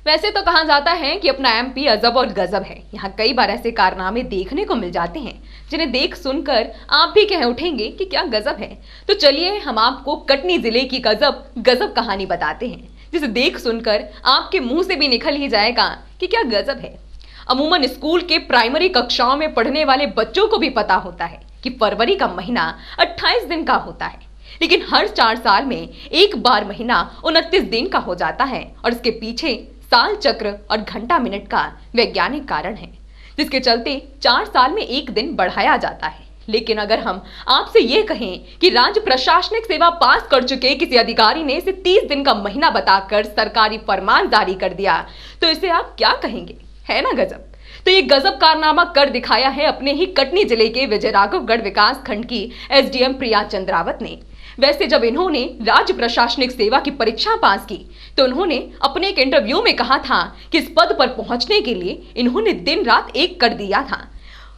वैसे तो कहा जाता है कि अपना एमपी अजब और गजब है। यहाँ कई बार ऐसे कारनामे देखने को मिल जाते हैं जिन्हें देख सुनकर आप भी कह उठेंगे कि क्या गजब है। तो चलिए हम आपको कटनी जिले की गजब गजब कहानी बताते हैं, जिसे देख सुनकर आपके मुंह से भी निकल ही जाएगा कि क्या गजब है। अमूमन स्कूल के प्राइमरी कक्षाओं में पढ़ने वाले बच्चों को भी पता होता है कि फरवरी का महीना 28 दिन का होता है, लेकिन हर 4 साल में एक बार महीना 29 दिन का हो जाता है और इसके पीछे साल चक्र और घंटा मिनट का वैज्ञानिक कारण है, जिसके चलते 4 साल में एक दिन बढ़ाया जाता है। लेकिन अगर हम आपसे ये कहें कि राज्य प्रशासनिक सेवा पास कर चुके किसी अधिकारी ने इसे 30 दिन का महीना बताकर सरकारी फरमान जारी कर दिया, तो इसे आप क्या कहेंगे? है ना गजब। तो ये गजब कारनामा कर दिखाया है अपने ही कटनी जिले के विजयराघवगढ़ विकास खंड की एसडीएम प्रिया चंद्रावत ने। वैसे जब इन्होंने राज्य प्रशासनिक सेवा की परीक्षा पास की तो उन्होंने अपने एक इंटरव्यू में कहा था कि इस पद पर पहुंचने के लिए इन्होंने दिन रात एक कर दिया था।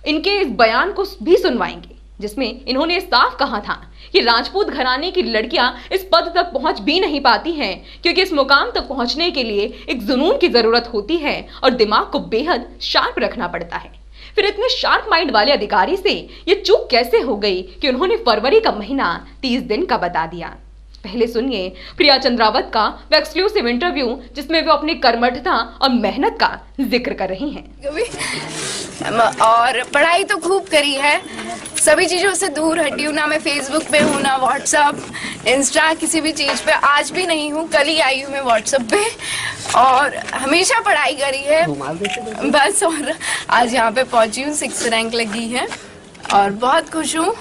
इनके इस बयान को भी सुनवाएंगे, जिसमें इन्होंने साफ कहा था कि राजपूत घराने की लड़कियां इस पद तक पहुंच भी नहीं पाती हैं, क्योंकि इस मुकाम तक पहुंचने के लिए एक जुनून की जरूरत होती है और दिमाग को बेहद शार्प रखना पड़ता है। फिर इतने शार्प माइंड वाले अधिकारी से ये चूक कैसे हो गई कि उन्होंने फरवरी का महीना 30 दिन का बता दिया। पहले सुनिए प्रिया चंद्रावत का वो एक्सक्लूसिव इंटरव्यू, जिसमें वो अपनी कर्मठता और मेहनत का जिक्र कर रही हैं। और पढ़ाई तो खूब करी है, सभी चीज़ों से दूर हटी हूँ, ना मैं फेसबुक पे हूँ, ना व्हाट्सअप, इंस्टा, किसी भी चीज़ पे आज भी नहीं हूँ। कल ही आई हूँ मैं व्हाट्सअप पे, और हमेशा पढ़ाई करी है बस। और आज यहाँ पे पहुँची हूँ, 6th रैंक लगी है और बहुत खुश हूँ।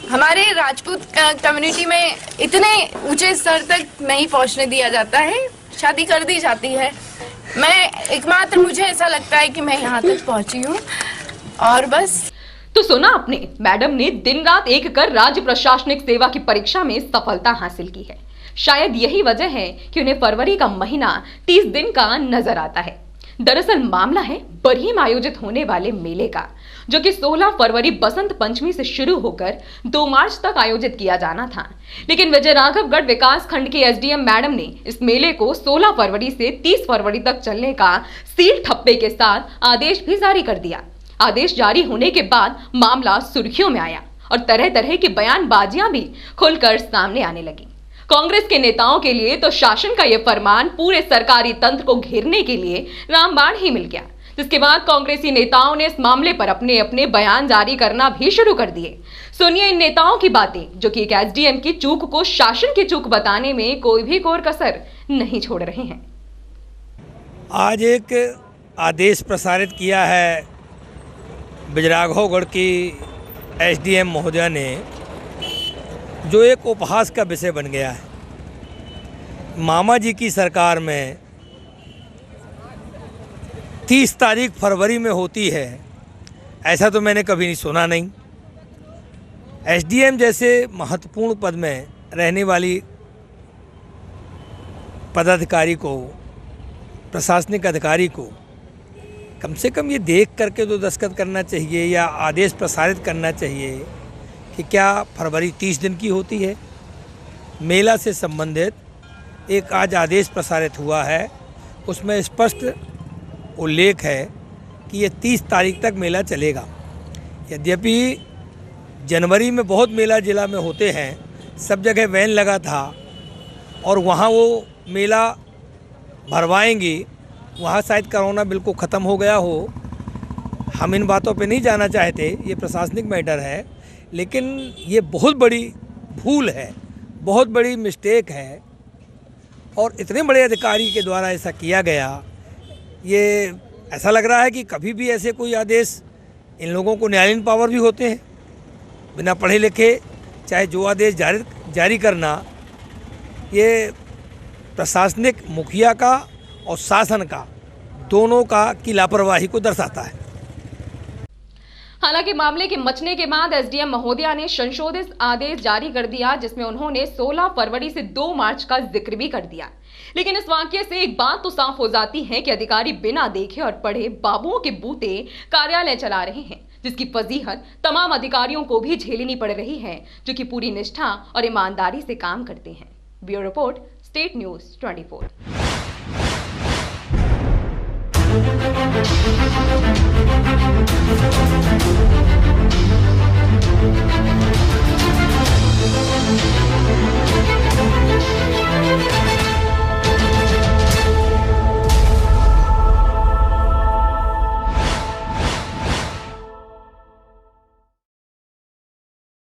हमारे राजपूत कम्युनिटी में इतने ऊंचे स्तर तक नहीं पहुँचने दिया जाता है, शादी कर दी जाती है। मैं एकमात्र, मुझे ऐसा लगता है कि मैं यहाँ तक पहुँची हूँ और बस। तो सुना आपने, मैडम ने दिन रात एक कर राज्य प्रशासनिक सेवा की परीक्षा में सफलता हासिल की है। शायद यही वजह है कि उन्हें फरवरी का महीना 30 दिन का नजर आता है। दरअसल मामला है बरही में आयोजित होने वाले मेले का, जो कि 16 फरवरी बसंत पंचमी से शुरू होकर 2 मार्च तक आयोजित किया जाना था। लेकिन विजयराघवगढ़ विकास खंड की एसडीएम मैडम ने इस मेले को 16 फरवरी से 30 फरवरी तक चलने का सील ठप्पे के साथ आदेश भी जारी कर दिया। आदेश जारी होने के बाद मामला सुर्खियों में आया और तरह तरह की बयानबाजियां भी खुलकर सामने आने लगी। कांग्रेस के नेताओं के लिए तो शासन का यह फरमान पूरे सरकारी तंत्र को घेरने के लिए रामबाण ही मिल गया, जिसके बाद कांग्रेसी नेताओं ने इस मामले पर अपने अपने बयान जारी करना भी शुरू कर दिए। सुनिए इन नेताओं की बातें, जो कि एक एसडीएम की चूक को शासन की चूक बताने में कोई भी कोर कसर नहीं छोड़ रहे हैं। आज एक आदेश प्रसारित किया है विजयराघवगढ़ की एसडीएम महोदया ने, जो एक उपहास का विषय बन गया है। मामा जी की सरकार में 30 तारीख फरवरी में होती है, ऐसा तो मैंने कभी नहीं सुना नहीं। एसडीएम जैसे महत्वपूर्ण पद में रहने वाली पदाधिकारी को, प्रशासनिक अधिकारी को कम से कम ये देख करके तो दस्तखत करना चाहिए या आदेश प्रसारित करना चाहिए कि क्या फरवरी 30 दिन की होती है। मेला से संबंधित एक आज आदेश प्रसारित हुआ है, उसमें स्पष्ट उल्लेख है कि ये 30 तारीख तक मेला चलेगा। यद्यपि जनवरी में बहुत मेला जिला में होते हैं, सब जगह वैन लगा था और वहाँ वो मेला भरवाएंगी, वहाँ शायद कोरोना बिल्कुल ख़त्म हो गया हो। हम इन बातों पे नहीं जाना चाहते, ये प्रशासनिक मैटर है, लेकिन ये बहुत बड़ी भूल है, बहुत बड़ी मिस्टेक है और इतने बड़े अधिकारी के द्वारा ऐसा किया गया। ये ऐसा लग रहा है कि कभी भी ऐसे कोई आदेश, इन लोगों को न्यायालयीन पावर भी होते हैं, बिना पढ़े लिखे चाहे जो आदेश जारी करना, ये प्रशासनिक मुखिया का और शासन का दोनों का की लापरवाही को दर्शाता है। हालांकि मामले के मचने के बाद एसडीएम महोदया ने संशोधित आदेश जारी कर दिया, जिसमें उन्होंने 16 फरवरी से 2 मार्च का जिक्र भी कर दिया। लेकिन इस वाकये से एक बात तो साफ हो जाती है कि अधिकारी बिना देखे और पढ़े बाबुओं के बूते कार्यालय चला रहे हैं, जिसकी फजीहत तमाम अधिकारियों को भी झेलनी पड़ रही है, जो कि पूरी निष्ठा और ईमानदारी से काम करते हैं। Bureau report, state news 24।